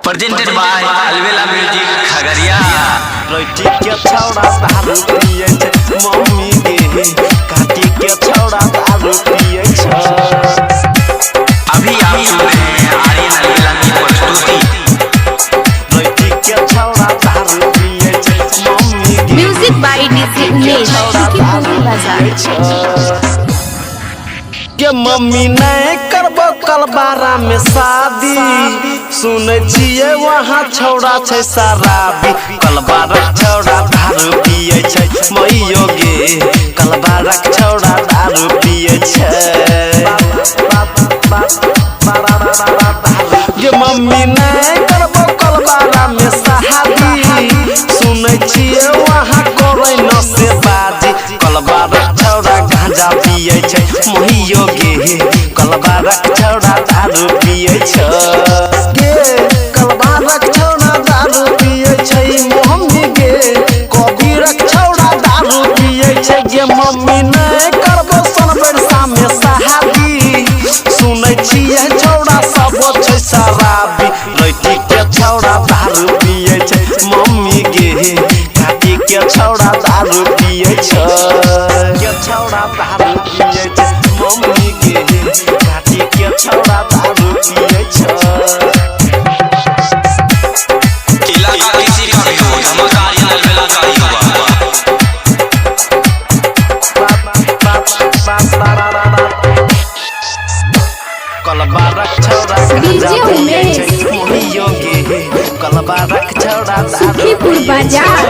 presented by Alvela Music Khagaria। रोटी के छौड़ा दारू पिए छे मम्मी गे काटी के छौड़ा दारू पिए छे। अभी आप सुन रहे हैं आर्यन अलवेला की प्रस्तुति। रोटी के छौड़ा दारू पिए छे मम्मी गे music by DJ Umesh Sukhipur बाजार। के मम्मी नहीं करबो कल बारा में शादी सुने छिए वहाँ छौड़ा छे शराबी कल बारा छौड़ा दारू पिए छे मैयो गे कल बारा छौड़ा दारू पिए छे। के मम्मी नहीं करबो कल बारा में शादी सुने छिए वहाँ कोई न से बाजी कल बारा छौड़ा गांजा पिए छे मैयो गे कल बारा छौड़ा दारू पिए छे। गे कल बारा छौड़ा दारू पिए छे मम्मी गे कबीर छौड़ा दारू पिए छे। गे मम्मी नहीं करबो सन बरसा में शादी सुनै छिए छौड़ा सब छे शराबी रोटी के छौड़ा दारू पिए छे मम्मी गे काटी के छौड़ा दारू पिए छे। के छौड़ा दारू पिए छे मम्मी गे काटी के छौड़ा दारू पिए छे। इलाका किसी का भी हो धमाका आर्यन अलवेला का ही हुआ। कल बारा छौड़ा डीजे उमेश मैयो गे कल बारा छौड़ा सुखीपुर बाजार।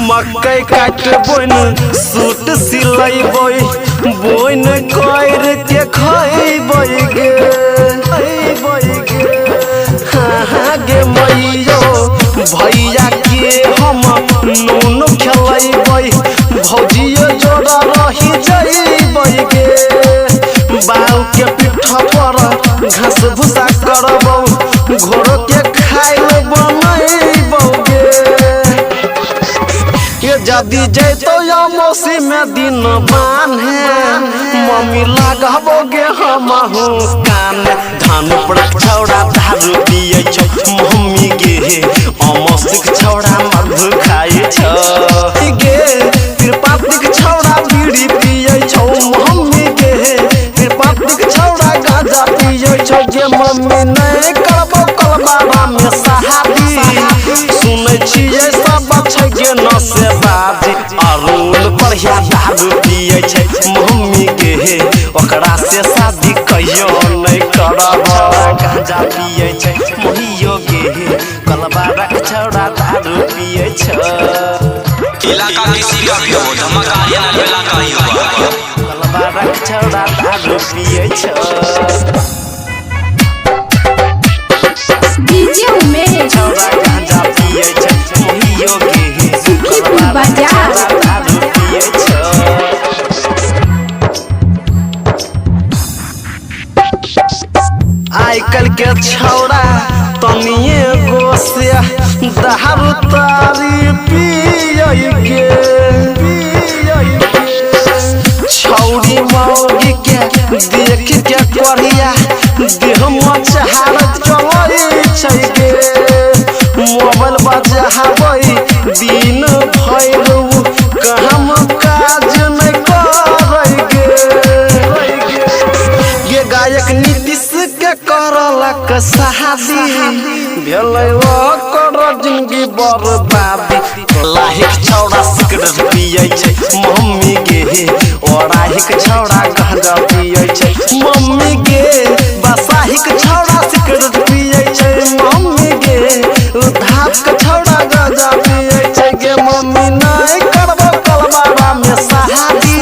मकई काट बोन सूट सिलैबै बोन कर के खैबै गे हाँ गे मैयो भैया के हम नून खेलैबै भौजियो जोड़ा रही जैबै गे बाऊ के पीठा पर घास भूसा करबौ घोड़ो के खाइल बनैबौ गे। ये जदी जैतो या मौसी में दिन बान्हे मम्मी लगाबो गे हमहु कान धान पर छौड़ा दारू पिए छौ मम्मी गे अमौसिक छौड़ा मधु खाए छौ गे त्रिपातिक छौड़ा बीड़ी पिए छौ मम्मी गे त्रिपातिक छौड़ा गांजा पिए छौ। गे मम्मी नहीं करबो कल बाबा में शादी सुनै छिए सब छै गे न से बाजी अरुण बढ़िया दारू पिए छे मम्मी गे ओकरा से शादी कहियो नहीं करब गांजा पिए छे मैयो गे कल बारा छौड़ा दारू पिए छे। इलाका किसी का भी हो धमाका आर्यन अलवेला का ही हुआ। कल बारा छौड़ा दारू पिए छे। डीजे उमेश छौड़ा गांजा पिए छे मैयो गे सुखीपुर बाजार। दारू पिए छे। आई कल के छौड़ा तनिए गोसे दारू तारी पिए गे छौड़ी मौगी के देख के करिया देह मचहार चलै छै गे मोबाइल बजाबै दिन भर काम काज नहीं करै गे गायक नीतीश के करलक शादी भेलै ओकर जिंदगी बर्बादी लाहिक छौड़ा सिगरेट पिए छे मम्मी गे ओराहिक छौड़ा गांजा पिए छे मम्मी गे बसाहिक छौड़ा सिगरेट पिए छे मम्मी गे धाक छौड़ा गांजा पिए छे। गे मम्मी नहीं करबो कल बाबा में शादी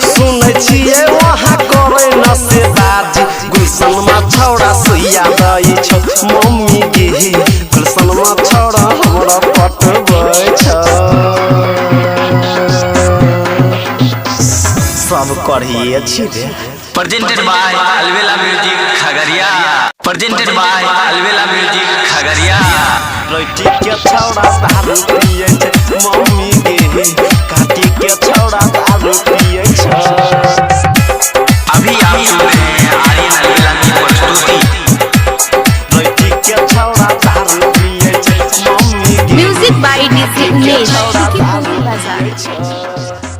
सुनै छिए वहाँ करे न से बाजी गुलशन में छौड़ा सुइया दै छौ मम्मी गे गुलशन में छौड़ा हमरा पटबै छौ सब करिए छी रे। presented by Alvela Music Khagaria। presented by Alvela Music Khagaria। रोटी के छौड़ा दारू पिए छे मम्मी गे काटी के छौड़ा दारू पिए छे। अभी आप सुन रहे हैं आर्यन अलवेला की प्रस्तुति। Music by DJ Umesh, Sukhipur बाजार।